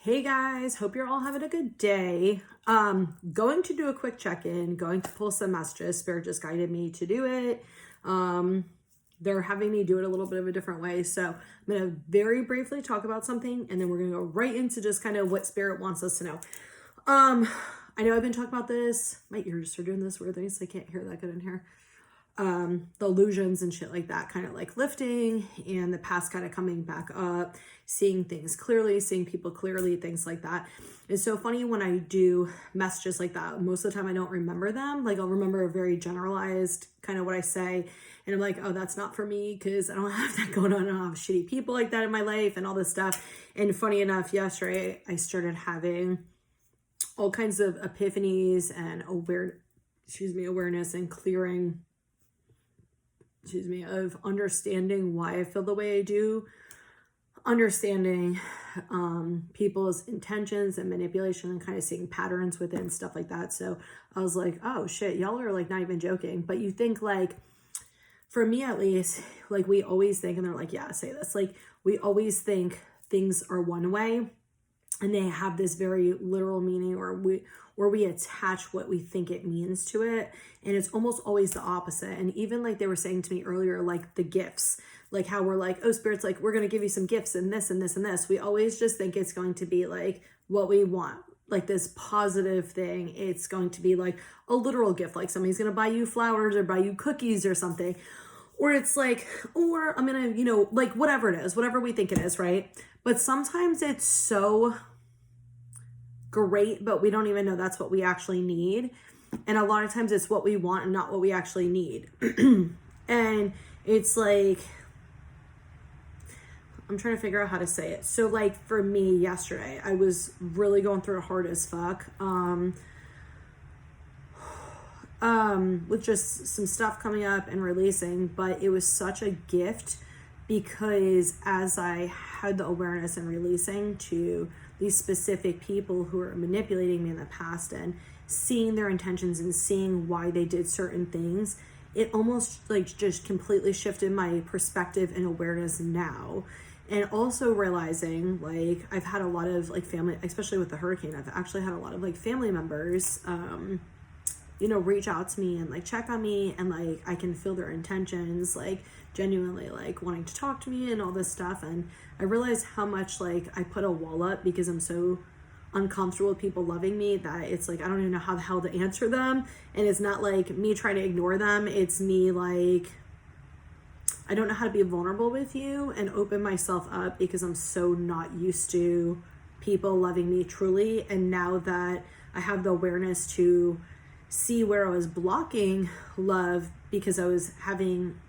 Hey guys, hope you're all having a good day. Going to do a quick check-in, going to pull some messages. Spirit just guided me to do it. They're having me do it a little bit of a different way. So I'm going to very briefly talk about something and then we're going to go right into just kind of what Spirit wants us to know. I know I've been talking about this. My ears are doing this weird thing, so I can't hear that good in here. The illusions and shit like that kind of like lifting and the past kind of coming back up, seeing things clearly, seeing people clearly, things like that. It's so funny when I do messages like that. Most of the time I don't remember them. Like I'll remember a very generalized kind of what I say. And I'm like, oh, that's not for me because I don't have that going on. I don't have shitty people like that in my life and all this stuff. And funny enough, yesterday I started having all kinds of epiphanies and awareness and clearing of understanding why I feel the way I do, understanding people's intentions and manipulation and kind of seeing patterns within stuff like that. So I was like, oh shit, y'all are like not even joking. But you think like, for me at least, like we always think, and they're like, yeah, say this, like we always think things are one way and they have this very literal meaning, or we attach what we think it means to it, and it's almost always the opposite. And even like they were saying to me earlier, like the gifts, like how we're like, oh, Spirit's like, we're going to give you some gifts and this and this and this. We always just think it's going to be like what we want, like this positive thing. It's going to be like a literal gift, like somebody's going to buy you flowers or buy you cookies or something. Or it's like, or I'm going to, like whatever it is, whatever we think it is, right? But sometimes it's so great, but we don't even know that's what we actually need. And a lot of times it's what we want and not what we actually need. And it's like, I'm trying to figure out how to say it. So like for me yesterday, I was really going through it hard as fuck. With just some stuff coming up and releasing, but it was such a gift because as I had the awareness and releasing to these specific people who are manipulating me in the past and seeing their intentions and seeing why they did certain things, it almost like just completely shifted my perspective and awareness now. And also realizing like I've had a lot of like family, especially with the hurricane, I've actually had a lot of like family members reach out to me and like check on me, and like I can feel their intentions, like genuinely like wanting to talk to me and all this stuff. And I realize how much like I put a wall up because I'm so uncomfortable with people loving me that it's like I don't even know how the hell to answer them. And it's not like me trying to ignore them, it's me like I don't know how to be vulnerable with you and open myself up because I'm so not used to people loving me truly. And now that I have the awareness to see where I was blocking love because I was having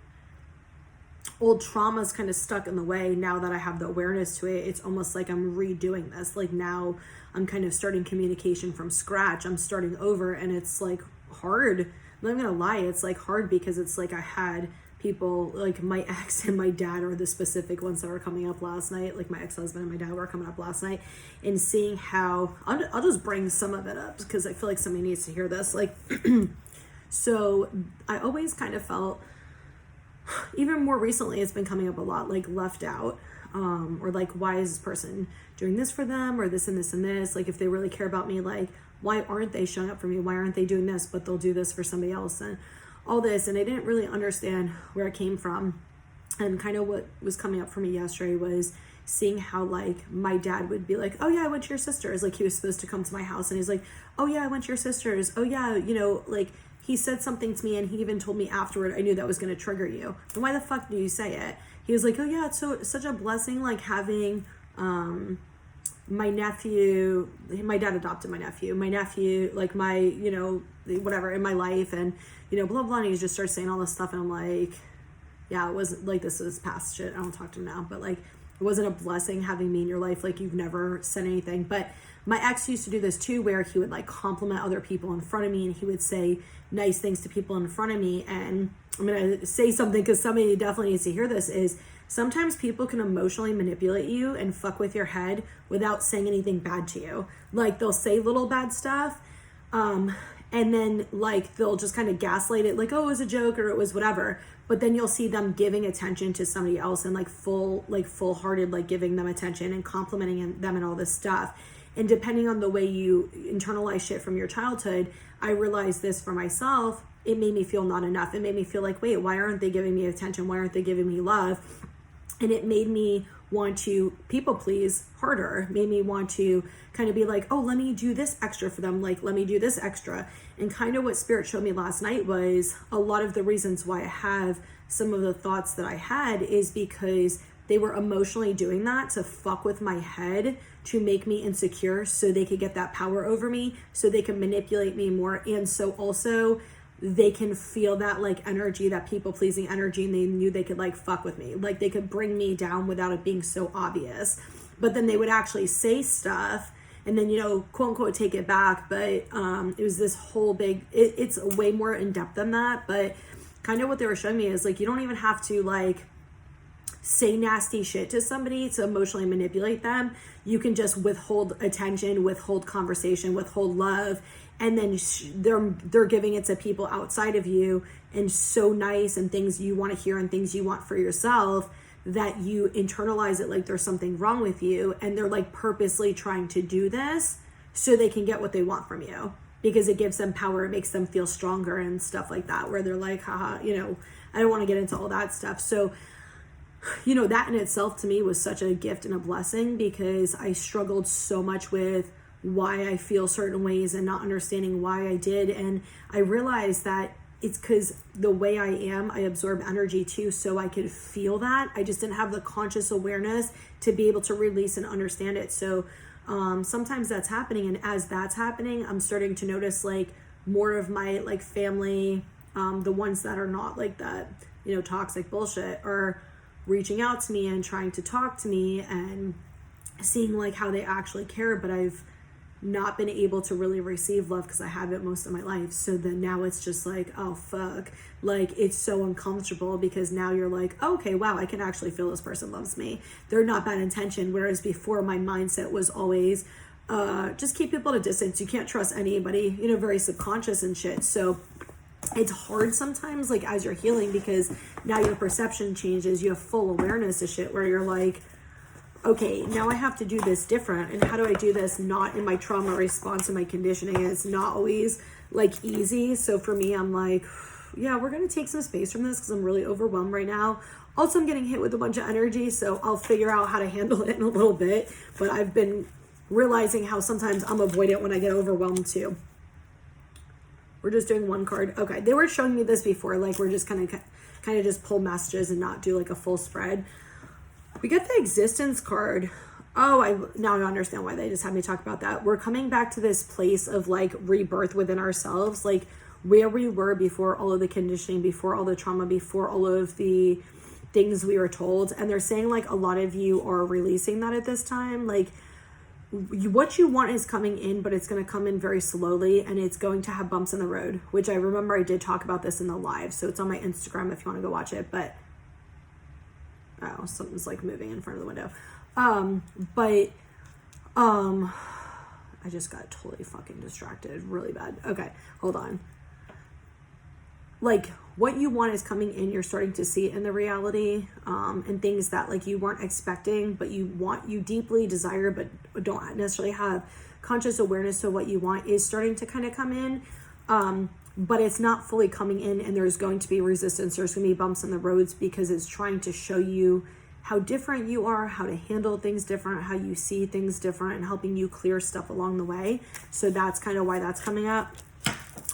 old traumas kind of stuck in the way, now that I have the awareness to it, it's almost like I'm redoing this. Like now I'm kind of starting communication from scratch. I'm starting over, and it's like hard. I'm not gonna lie, it's like hard because it's like I had people like my ex and my dad are the specific ones that were coming up last night. Like my ex-husband and my dad were coming up last night, and seeing how I'll just bring some of it up because I feel like somebody needs to hear this. Like, so I always kind of felt, even more recently, it's been coming up a lot, like left out, or like, why is this person doing this for them, or this and this and this? Like, if they really care about me, like, why aren't they showing up for me? Why aren't they doing this, but they'll do this for somebody else? And all this, and I didn't really understand where it came from. And kind of what was coming up for me yesterday was seeing how like my dad would be like, oh yeah, I went to your sister's. Like he was supposed to come to my house and he's like, oh yeah, I went to your sister's. Oh yeah, like he said something to me, and he even told me afterward, I knew that was going to trigger you. And why the fuck do you say it? He was like, oh yeah, it's such a blessing, like having my nephew, my dad adopted my nephew, like my, whatever in my life, and blah blah, and he just starts saying all this stuff, and I'm like, yeah, it wasn't like, this is past shit, I don't talk to him now, but like it wasn't a blessing having me in your life, like you've never said anything. But my ex used to do this too, where he would like compliment other people in front of me, and he would say nice things to people in front of me. And I'm gonna say something because somebody definitely needs to hear this, is sometimes people can emotionally manipulate you and fuck with your head without saying anything bad to you. Like they'll say little bad stuff, And then like they'll just kind of gaslight it like, oh, it was a joke or it was whatever. But then you'll see them giving attention to somebody else and like full hearted, like giving them attention and complimenting them and all this stuff. And depending on the way you internalize shit from your childhood, I realized this for myself. It made me feel not enough. It made me feel like, wait, why aren't they giving me attention? Why aren't they giving me love? And it made me want to people please harder, made me want to kind of be like, oh, let me do this extra for them. Like, let me do this extra. And kind of what Spirit showed me last night was a lot of the reasons why I have some of the thoughts that I had is because they were emotionally doing that to fuck with my head, to make me insecure so they could get that power over me, so they can manipulate me more. And so also they can feel that like energy, that people pleasing energy, and they knew they could like fuck with me. Like they could bring me down without it being so obvious. But then they would actually say stuff and then, you know, quote unquote, take it back. But it was this whole big, it's way more in depth than that. But kind of what they were showing me is like, you don't even have to like say nasty shit to somebody to emotionally manipulate them. You can just withhold attention, withhold conversation, withhold love, and then they're giving it to people outside of you, and so nice, and things you want to hear and things you want for yourself, that you internalize it like there's something wrong with you, and they're like purposely trying to do this so they can get what they want from you, because it gives them power, it makes them feel stronger and stuff like that, where they're like, haha, you know, I don't want to get into all that stuff. So, you know, that in itself to me was such a gift and a blessing, because I struggled so much with why I feel certain ways and not understanding why I did. And I realized that it's because the way I am, I absorb energy too, so I could feel that. I just didn't have the conscious awareness to be able to release and understand it. So sometimes that's happening, and as that's happening, I'm starting to notice like more of my like family, the ones that are not like that, you know, toxic bullshit, are reaching out to me and trying to talk to me and seeing like how they actually care. But I've not been able to really receive love because I haven't most of my life. So then now it's just like, oh fuck, like it's so uncomfortable, because now you're like, oh, okay, wow, I can actually feel this person loves me. They're not bad intention. Whereas before my mindset was always just keep people at a distance. You can't trust anybody, you know, very subconscious and shit. So it's hard sometimes, like as you're healing, because now your perception changes, you have full awareness of shit, where you're like, okay, now I have to do this different. And how do I do this not in my trauma response and my conditioning? And it's not always like easy. So for me, I'm like, yeah, we're going to take some space from this because I'm really overwhelmed right now. Also, I'm getting hit with a bunch of energy, so I'll figure out how to handle it in a little bit. But I've been realizing how sometimes I'm avoidant when I get overwhelmed too. We're just doing one card. Okay, they were showing me this before, like we're just kind of just pull messages and not do like a full spread. We get the existence card. Oh, now I understand why they just had me talk about that. We're coming back to this place of like rebirth within ourselves, like where we were before all of the conditioning, before all the trauma, before all of the things we were told. And they're saying like a lot of you are releasing that at this time. Like what you want is coming in, but it's going to come in very slowly, and it's going to have bumps in the road, which I remember I did talk about this in the live. So it's on my Instagram if you want to go watch it. But oh, something's like moving in front of the window. I just got totally fucking distracted really bad. Okay, hold on. Like what you want is coming in, you're starting to see it in the reality, and things that like you weren't expecting, but you deeply desire, but don't necessarily have conscious awareness of what you want, is starting to kind of come in. But it's not fully coming in, and there's going to be resistance. There's going to be bumps in the roads, because it's trying to show you how different you are, how to handle things different, how you see things different, and helping you clear stuff along the way. So that's kind of why that's coming up.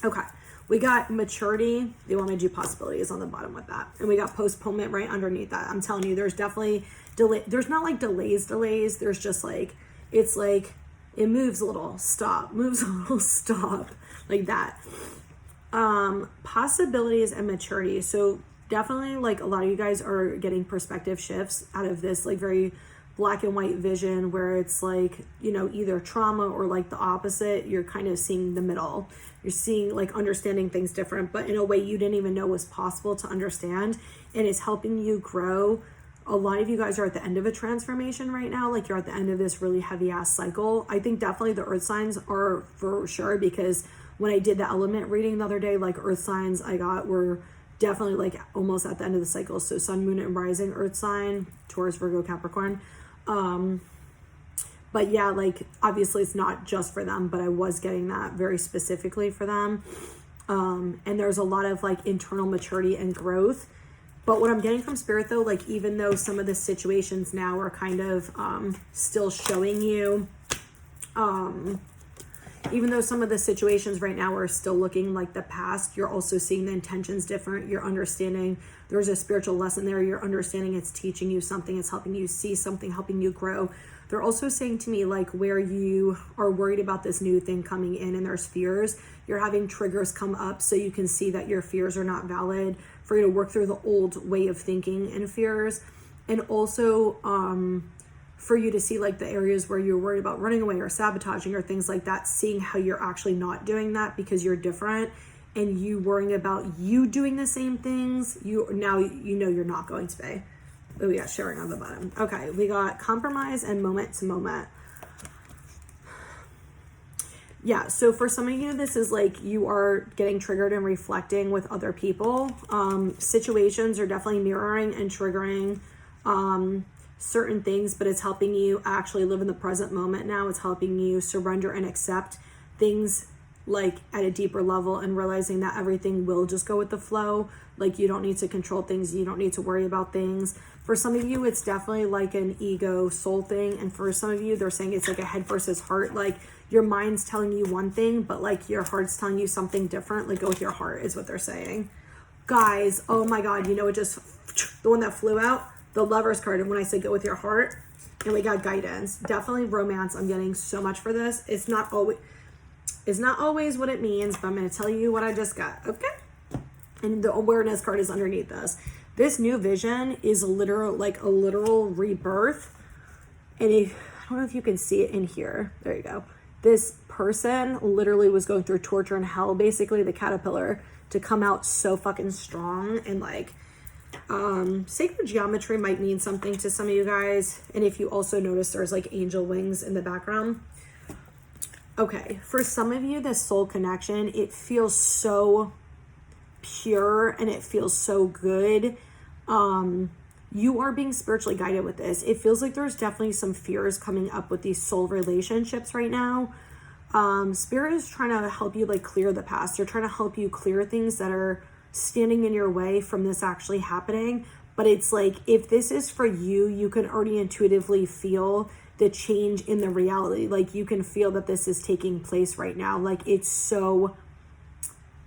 Okay, we got maturity. They want me to do possibilities on the bottom with that. And we got postponement right underneath that. I'm telling you, there's definitely delay. There's not like delays. There's just like, it's like, it moves a little, stop, moves a little, stop, like that. Possibilities and maturity. So definitely like a lot of you guys are getting perspective shifts out of this like very black and white vision, where it's like, you know, either trauma or like the opposite. You're kind of seeing the middle. You're seeing like understanding things different, but in a way you didn't even know was possible to understand, and it's helping you grow. A lot of you guys are at the end of a transformation right now. Like you're at the end of this really heavy ass cycle. I think definitely the earth signs are for sure, because when I did the element reading the other day, like earth signs I got were definitely like almost at the end of the cycle. So sun, moon, and rising earth sign, Taurus, Virgo, Capricorn. But yeah, like obviously it's not just for them, but I was getting that very specifically for them. And there's a lot of like internal maturity and growth. But what I'm getting from Spirit though, like even though some of the situations now are kind of still showing you, even though some of the situations right now are still looking like the past, you're also seeing the intentions different. You're understanding there's a spiritual lesson there. You're understanding it's teaching you something. It's helping you see something, helping you grow. They're also saying to me, like, where you are worried about this new thing coming in and there's fears, you're having triggers come up so you can see that your fears are not valid, for you to work through the old way of thinking and fears. And also for you to see like the areas where you're worried about running away or sabotaging or things like that, seeing how you're actually not doing that because you're different, and you worrying about you doing the same things. Now you know you're not going to be. Oh, we got sharing on the bottom. Okay, we got compromise and moment to moment. Yeah, so for some of you, this is like you are getting triggered and reflecting with other people. Situations are definitely mirroring and triggering certain things, but it's helping you actually live in the present moment now. It's helping you surrender and accept things like at a deeper level, and realizing that everything will just go with the flow. Like you don't need to control things. You don't need to worry about things. For some of you, it's definitely like an ego soul thing. And for some of you, they're saying it's like a head versus heart. Like your mind's telling you one thing, but like your heart's telling you something different. Like go with your heart is what they're saying. Guys, oh my God, you know, it just, the one that flew out, the Lovers card. And when I say go with your heart, and we got guidance, definitely romance. I'm getting so much for this. It's not always what it means, but I'm going to tell you what I just got. Okay. And the awareness card is underneath this. This new vision is literal, like a literal rebirth. And I don't know if you can see it in here. There you go. This person literally was going through torture and hell, basically the caterpillar, to come out so fucking strong. And like, sacred geometry might mean something to some of you guys. And if you also notice, there's like angel wings in the background. Okay, for some of you, this soul connection, it feels so pure and it feels so good. You are being spiritually guided with this. It feels like there's definitely some fears coming up with these soul relationships right now. Spirit is trying to help you like clear the past. They're trying to help you clear things that are standing in your way from this actually happening. But it's like, if this is for you, you can already intuitively feel the change in the reality. Like you can feel that this is taking place right now. Like it's so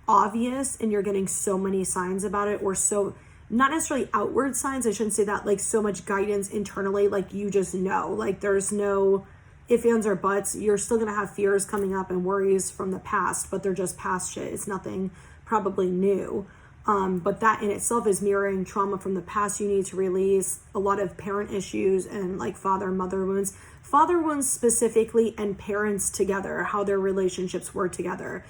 obvious and you're getting so many signs about it, or so, not necessarily outward signs, I shouldn't say that, like so much guidance internally, like you just know, like there's no ifs, ands, or buts. You're still gonna have fears coming up and worries from the past, but they're just past shit. It's nothing probably new. But that in itself is mirroring trauma from the past you need to release, a lot of parent issues and like father wounds specifically, and parents together, how their relationships were together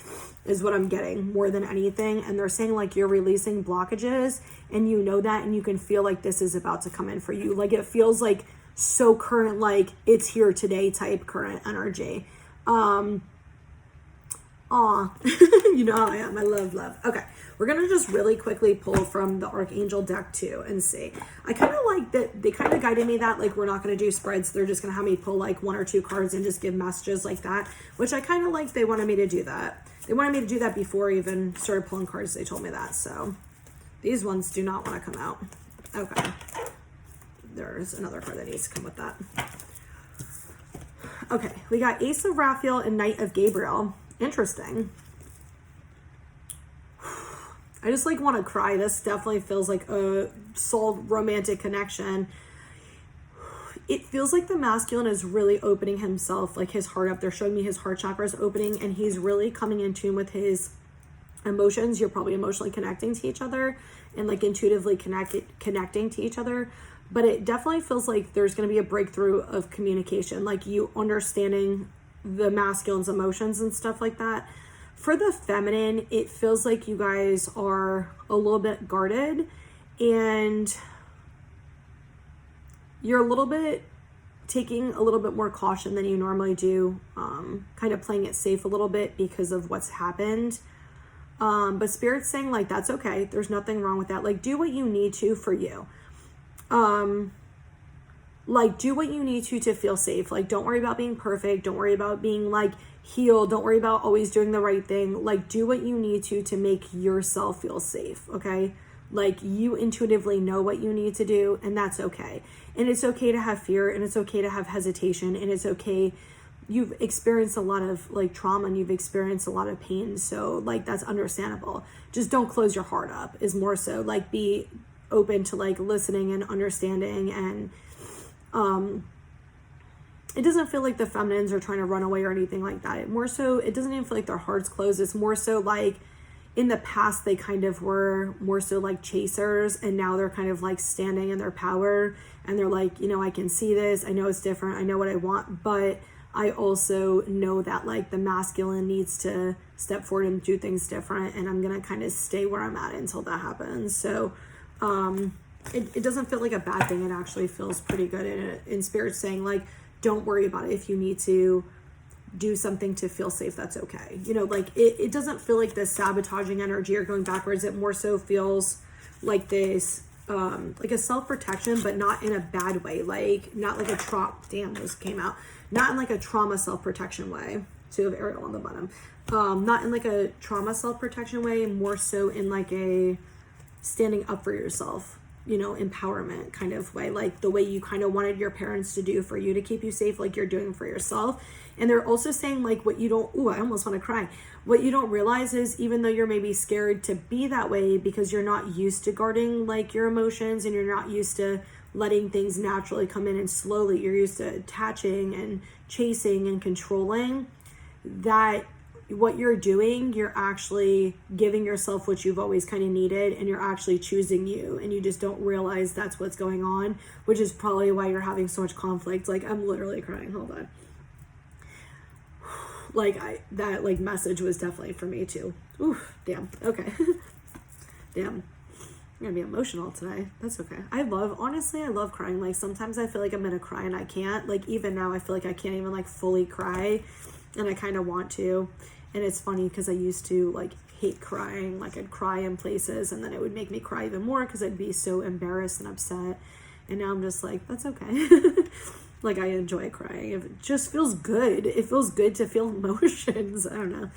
is what I'm getting more than anything. And they're saying like you're releasing blockages and you know that, and you can feel like this is about to come in for you. Like it feels like so current, like it's here today type current energy. You know how I am. I love. Okay, we're gonna just really quickly pull from the Archangel deck too and see. I kind of like that they kind of guided me that like we're not gonna do spreads. They're just gonna have me pull like 1 or 2 cards and just give messages like that, which I kind of like. They wanted me to do that. They wanted me to do that before I even started pulling cards. They told me that. So these ones do not want to come out. Okay, there's another card that needs to come with that. Okay, we got Ace of Raphael and Knight of Gabriel. Interesting. I just like want to cry. This definitely feels like a soul romantic connection. It feels like the masculine is really opening himself, like his heart up. They're showing me his heart chakra is opening and he's really coming in tune with his emotions. You're probably emotionally connecting to each other and like intuitively connecting to each other. But it definitely feels like there's going to be a breakthrough of communication, like you understanding the masculine's emotions and stuff like that. For the feminine, it feels like you guys are a little bit guarded and you're a little bit taking a little bit more caution than you normally do kind of playing it safe a little bit because of what's happened. But Spirit's saying, like, that's okay. There's nothing wrong with that. Like, do what you need to for you. Like, do what you need to feel safe. Like, don't worry about being perfect. Don't worry about being, like, healed. Don't worry about always doing the right thing. Like, do what you need to make yourself feel safe, okay? Like, you intuitively know what you need to do, and that's okay. And it's okay to have fear, and it's okay to have hesitation, and it's okay. You've experienced a lot of, like, trauma, and you've experienced a lot of pain, so, like, that's understandable. Just don't close your heart up, is more so. Like, be open to, like, listening and understanding, and it doesn't feel like the feminines are trying to run away or anything like that. It more so, it doesn't even feel like their heart's closed. It's more so like in the past, they kind of were more so like chasers, and now they're kind of like standing in their power, and they're like, you know, I can see this. I know it's different. I know what I want, but I also know that like the masculine needs to step forward and do things different, and I'm going to kind of stay where I'm at until that happens. So, it doesn't feel like a bad thing. It actually feels pretty good in Spirit saying, like, don't worry about it. If you need to do something to feel safe, that's okay. You know, like, it doesn't feel like this sabotaging energy or going backwards. It more so feels like this, like a self-protection, but not in a bad way. Like, not like a those came out. Not in like a trauma self-protection way. So you have Ariel on the bottom. Not in like a trauma self-protection way, more so in like a standing up for yourself, you know, empowerment kind of way, like the way you kind of wanted your parents to do for you to keep you safe, like you're doing for yourself. And they're also saying, like, what you don't, I almost want to cry. What you don't realize is, even though you're maybe scared to be that way because you're not used to guarding like your emotions, and you're not used to letting things naturally come in and slowly, you're used to attaching and chasing and controlling, that what you're doing, you're actually giving yourself what you've always kind of needed, and you're actually choosing you, and you just don't realize that's what's going on, which is probably why you're having so much conflict. Like, I'm literally crying. Hold on. Like, that like message was definitely for me too. Oof, damn. Okay. Damn. I'm gonna be emotional today. That's okay. Honestly, I love crying. Like, sometimes I feel like I'm gonna cry and I can't. Like, even now I feel like I can't even like fully cry, and I kind of want to. And it's funny because I used to like hate crying. Like, I'd cry in places, and then it would make me cry even more because I'd be so embarrassed and upset. And now I'm just like, that's okay. Like, I enjoy crying. It just feels good. It feels good to feel emotions. I don't know.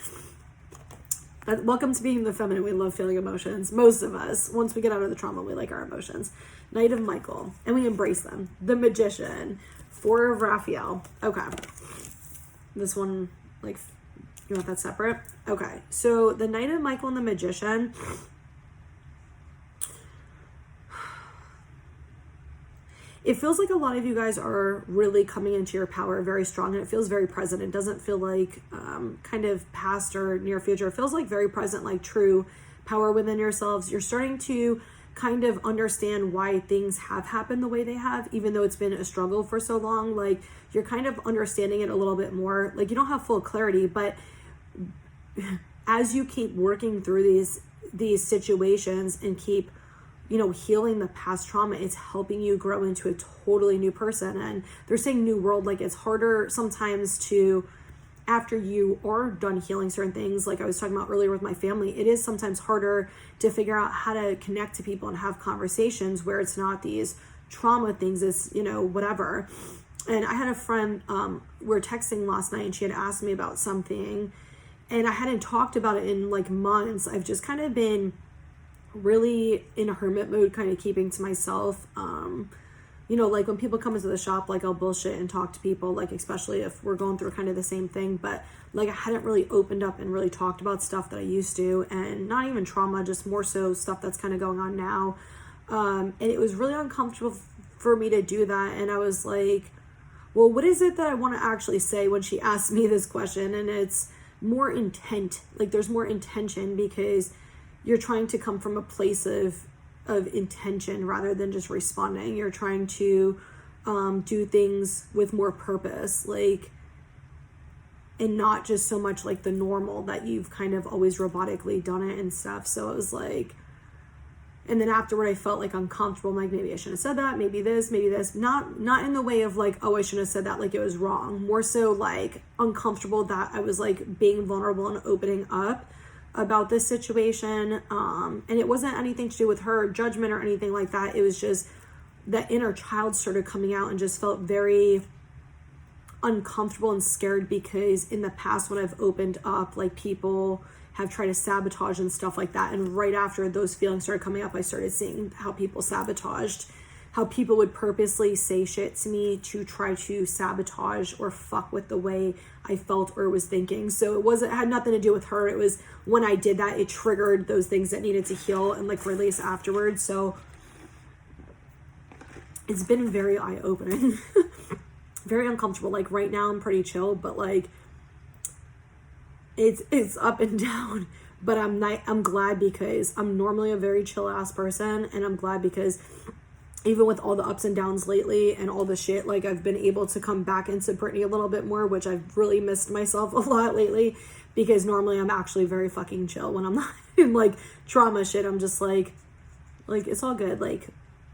But welcome to being the feminine. We love feeling emotions. Most of us, once we get out of the trauma, we like our emotions. Knight of Michael, and we embrace them. The Magician, Four of Raphael. Okay. This one, like, you want that separate? Okay. So the Knight of Michael and the Magician. It feels like a lot of you guys are really coming into your power very strong, and it feels very present. It doesn't feel like kind of past or near future. It feels like very present, like true power within yourselves. You're starting to kind of understand why things have happened the way they have, even though it's been a struggle for so long. Like, you're kind of understanding it a little bit more. Like, you don't have full clarity, but as you keep working through these situations and keep, you know, healing the past trauma, it's helping you grow into a totally new person. And they're saying new world. Like, it's harder sometimes to, after you are done healing certain things, like I was talking about earlier with my family, it is sometimes harder to figure out how to connect to people and have conversations where it's not these trauma things, it's, you know, whatever. And I had a friend, we were texting last night, and she had asked me about something, and I hadn't talked about it in like months. I've just kind of been really in a hermit mode, kind of keeping to myself. You know, like when people come into the shop, like I'll bullshit and talk to people, like especially if we're going through kind of the same thing, but like I hadn't really opened up and really talked about stuff that I used to, and not even trauma, just more so stuff that's kind of going on now. And it was really uncomfortable for me to do that. And I was like, well, what is it that I want to actually say when she asked me this question? And it's more intent. Like, there's more intention, because you're trying to come from a place of intention rather than just responding. You're trying to do things with more purpose, like, and not just so much like the normal that you've kind of always robotically done it and stuff. So it And then afterward I felt like uncomfortable. I'm like, maybe I shouldn't have said that, maybe this. Not in the way of like, oh, I shouldn't have said that, like it was wrong. More so like uncomfortable that I was like being vulnerable and opening up about this situation. And it wasn't anything to do with her judgment or anything like that. It was just that inner child started coming out and just felt very uncomfortable and scared, because in the past when I've opened up, like people have tried to sabotage and stuff like that. And right after those feelings started coming up, I started seeing how people sabotaged, how people would purposely say shit to me to try to sabotage or fuck with the way I felt or was thinking. So it had nothing to do with her. It was when I did that, it triggered those things that needed to heal and like release afterwards. So it's been very eye-opening. Very uncomfortable. Like right now I'm pretty chill, but like it's up and down. But I'm glad, because I'm normally a very chill ass person, and I'm glad because even with all the ups and downs lately and all the shit, like I've been able to come back into Brittany a little bit more, which I've really missed myself a lot lately, because normally I'm actually very fucking chill when I'm not in like trauma shit. I'm just like it's all good. Like,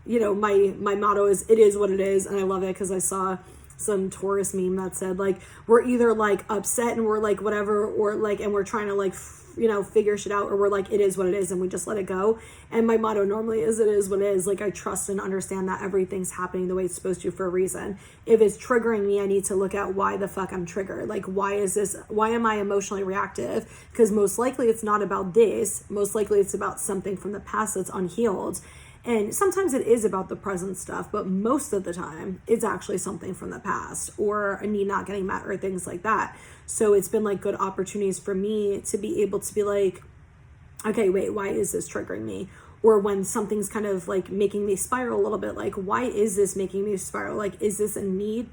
you know, my motto is, it is what it is. And I love it, because I saw some Taurus meme that said like, we're either like upset and we're like whatever, or like, and we're trying to like, you know, figure shit out, or we're like, it is what it is, and we just let it go. And my motto normally is, it is what it is. Like I trust and understand that everything's happening the way it's supposed to for a reason. If it's triggering me, I need to look at why the fuck I'm triggered. Like, why am I emotionally reactive? Because most likely it's not about this. Most likely it's about something from the past that's unhealed. And sometimes it is about the present stuff, but most of the time it's actually something from the past, or a need not getting met, or things like that. So it's been like good opportunities for me to be able to be like, okay, wait, why is this triggering me? Or when something's kind of like making me spiral a little bit, like, why is this making me spiral? Like, is this a need?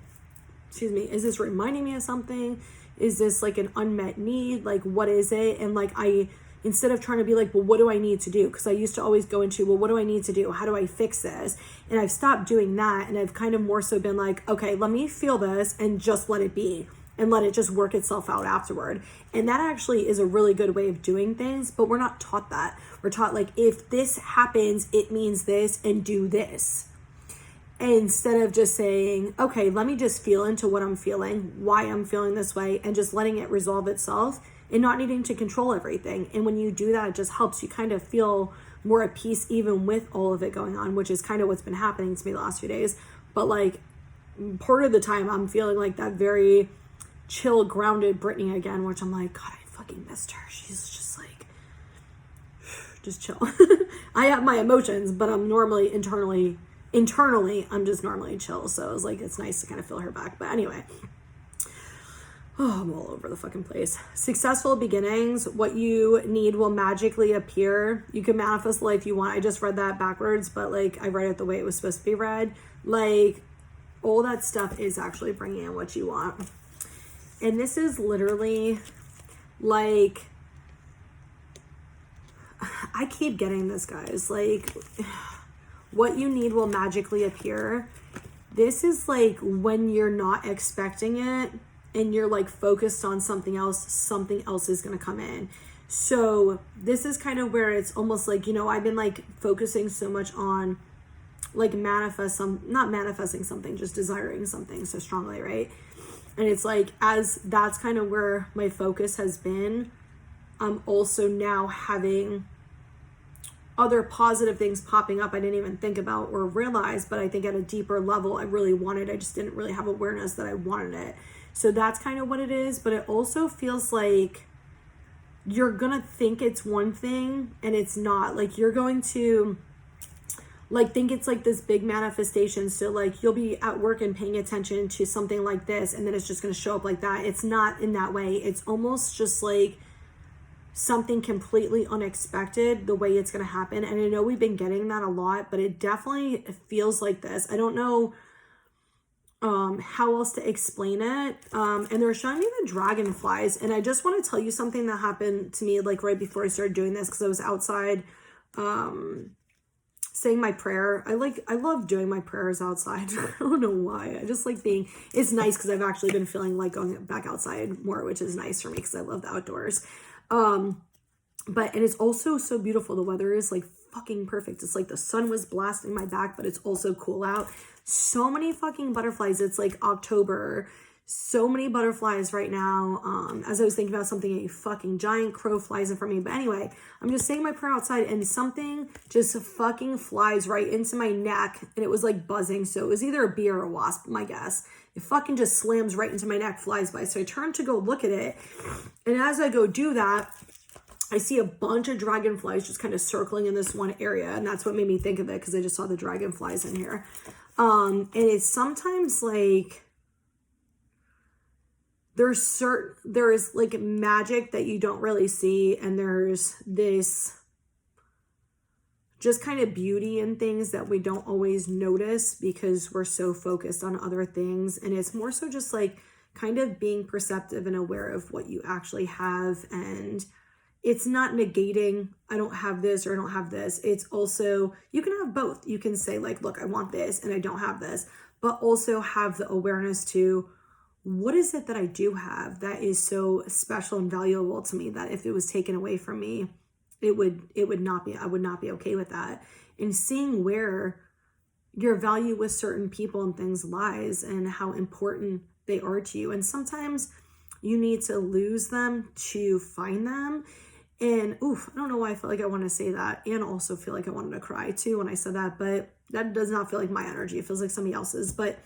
Is this reminding me of something? Is this like an unmet need? Like, what is it? And like, instead of trying to be like, well, what do I need to do? Because I used to always go into, well, what do I need to do? How do I fix this? And I've stopped doing that. And I've kind of more so been like, okay, let me feel this and just let it be, and let it just work itself out afterward. And that actually is a really good way of doing things, but we're not taught that. We're taught like, if this happens, it means this, and do this. Instead of just saying, okay, let me just feel into what I'm feeling, why I'm feeling this way, and just letting it resolve itself, and not needing to control everything. And when you do that, it just helps you kind of feel more at peace, even with all of it going on, which is kind of what's been happening to me the last few days. But like, part of the time I'm feeling like that very chill, grounded Brittany again, which I'm like, God, I fucking missed her. She's just like, just chill. I have my emotions, but I'm normally internally, I'm just normally chill. So it was like, it's nice to kind of feel her back. But anyway, oh, I'm all over the fucking place. Successful beginnings. What you need will magically appear. You can manifest the life you want. I just read that backwards, but like I read it the way it was supposed to be read. Like all that stuff is actually bringing in what you want. And this is literally like, I keep getting this, guys. Like, what you need will magically appear. This is like when you're not expecting it, and you're like focused on something else is going to come in. So this is kind of where it's almost like, you know, I've been like focusing so much on like not manifesting something, just desiring something so strongly, right? And it's like, as that's kind of where my focus has been, I'm also now having other positive things popping up I didn't even think about or realize, but I think at a deeper level I really wanted. I just didn't really have awareness that I wanted it. So that's kind of what it is. But it also feels like you're gonna think it's one thing and it's not. Like you're going to like think it's like this big manifestation. So like you'll be at work and paying attention to something like this, and then it's just gonna show up like that. It's not in that way. It's almost just like something completely unexpected, the way it's gonna happen. And I know we've been getting that a lot, but it definitely feels like this. I don't know how else to explain it. And they're showing me the dragonflies, and I just want to tell you something that happened to me like right before I started doing this, because I was outside saying my prayer. I love doing my prayers outside. I don't know why. I just like it's nice because I've actually been feeling like going back outside more, which is nice for me because I love the outdoors. And it's also so beautiful. The weather is like fucking perfect. It's like the sun was blasting my back, but it's also cool out. So many fucking butterflies. It's like October. So many butterflies right now. As I was thinking about something, a fucking giant crow flies in front of me. But anyway, I'm just saying my prayer outside and something just fucking flies right into my neck. And it was like buzzing. So it was either a bee or a wasp, my guess. It fucking just slams right into my neck, flies by. So I turn to go look at it. And as I go do that, I see a bunch of dragonflies just kind of circling in this one area. And that's what made me think of it, because I just saw the dragonflies in here. And it's sometimes like there is like magic that you don't really see. And there's this just kind of beauty in things that we don't always notice because we're so focused on other things. And it's more so just like kind of being perceptive and aware of what you actually have. And it's not negating, I don't have this or I don't have this. It's also, you can have both. You can say like, look, I want this and I don't have this, but also have the awareness to what is it that I do have that is so special and valuable to me that if it was taken away from me, I would not be okay with that. And seeing where your value with certain people and things lies and how important they are to you. And sometimes you need to lose them to find them. And I don't know why I feel like I want to say that and also feel like I wanted to cry too when I said that, but that does not feel like my energy. It feels like somebody else's. But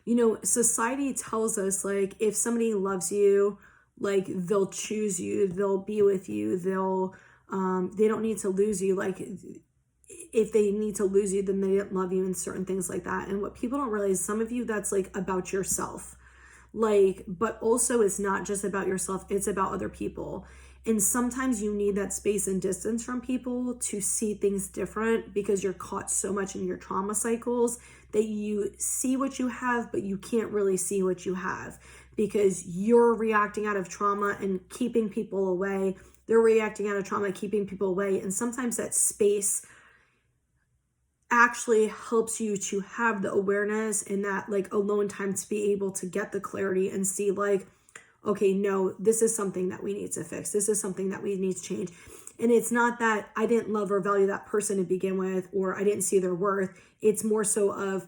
you know, society tells us like if somebody loves you, like they'll choose you, they'll be with you, they don't need to lose you. Like if they need to lose you, then they didn't love you and certain things like that. And what people don't realize, some of you, that's like about yourself. Like, but also it's not just about yourself, it's about other people. And sometimes you need that space and distance from people to see things different because you're caught so much in your trauma cycles that you see what you have, but you can't really see what you have because you're reacting out of trauma and keeping people away. They're reacting out of trauma, keeping people away. And sometimes that space actually helps you to have the awareness and that like alone time to be able to get the clarity and see like, okay, no, this is something that we need to fix. This is something that we need to change. And it's not that I didn't love or value that person to begin with, or I didn't see their worth. It's more so of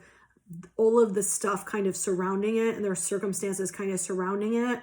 all of the stuff kind of surrounding it and their circumstances kind of surrounding it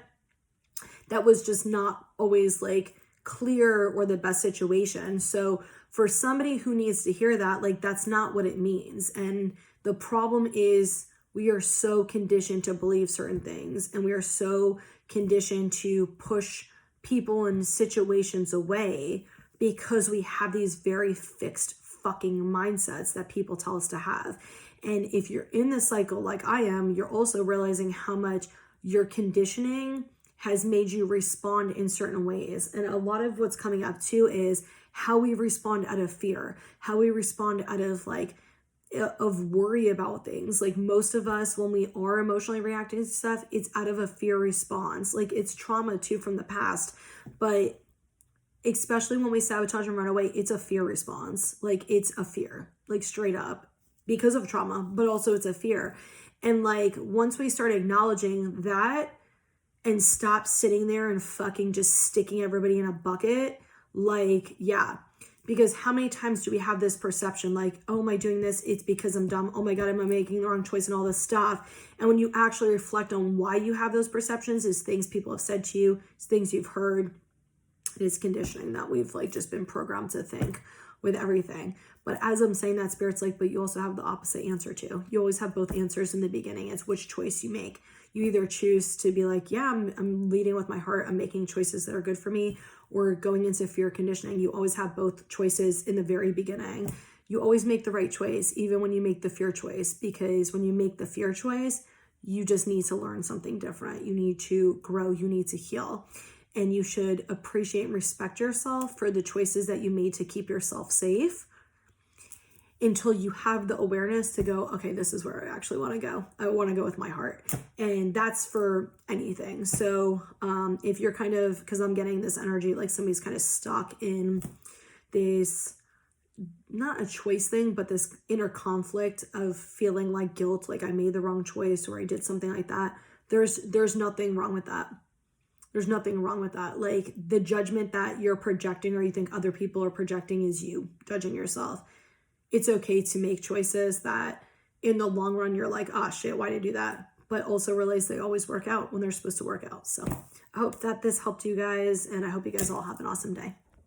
that was just not always like clear or the best situation. So for somebody who needs to hear that, like that's not what it means. And the problem is we are so conditioned to believe certain things, and we are so conditioned to push people and situations away because we have these very fixed fucking mindsets that people tell us to have. And if you're in this cycle like I am, you're also realizing how much your conditioning has made you respond in certain ways. And a lot of what's coming up too is how we respond out of fear, how we respond out of like of worry about things. Like most of us, when we are emotionally reacting to stuff, it's out of a fear response. Like it's trauma too from the past, but especially when we sabotage and run away, it's a fear response. Like it's a fear, like straight up because of trauma, but also it's a fear. And like once we start acknowledging that and stop sitting there and fucking just sticking everybody in a bucket, like, yeah. Because how many times do we have this perception like, oh, am I doing this? It's because I'm dumb. Oh my God, am I making the wrong choice and all this stuff? And when you actually reflect on why you have those perceptions, is things people have said to you, it's things you've heard, it's conditioning that we've like just been programmed to think with everything. But as I'm saying that, Spirit's like, but you also have the opposite answer too. You always have both answers in the beginning. It's which choice you make. You either choose to be like, yeah, I'm leading with my heart. I'm making choices that are good for me, or going into fear conditioning. You always have both choices in the very beginning. You always make the right choice, even when you make the fear choice, because when you make the fear choice, you just need to learn something different. You need to grow, you need to heal. And you should appreciate and respect yourself for the choices that you made to keep yourself safe until you have the awareness to go, okay, this is where I actually want to go. I want to go with my heart. And that's for anything. So if you're kind of, because I'm getting this energy, like somebody's kind of stuck in this, not a choice thing, but this inner conflict of feeling like guilt, like I made the wrong choice or I did something like that. There's nothing wrong with that. There's nothing wrong with that. Like, the judgment that you're projecting or you think other people are projecting is you judging yourself. It's okay to make choices that in the long run you're like, ah, shit, why did I do that? But also realize they always work out when they're supposed to work out. So I hope that this helped you guys, and I hope you guys all have an awesome day.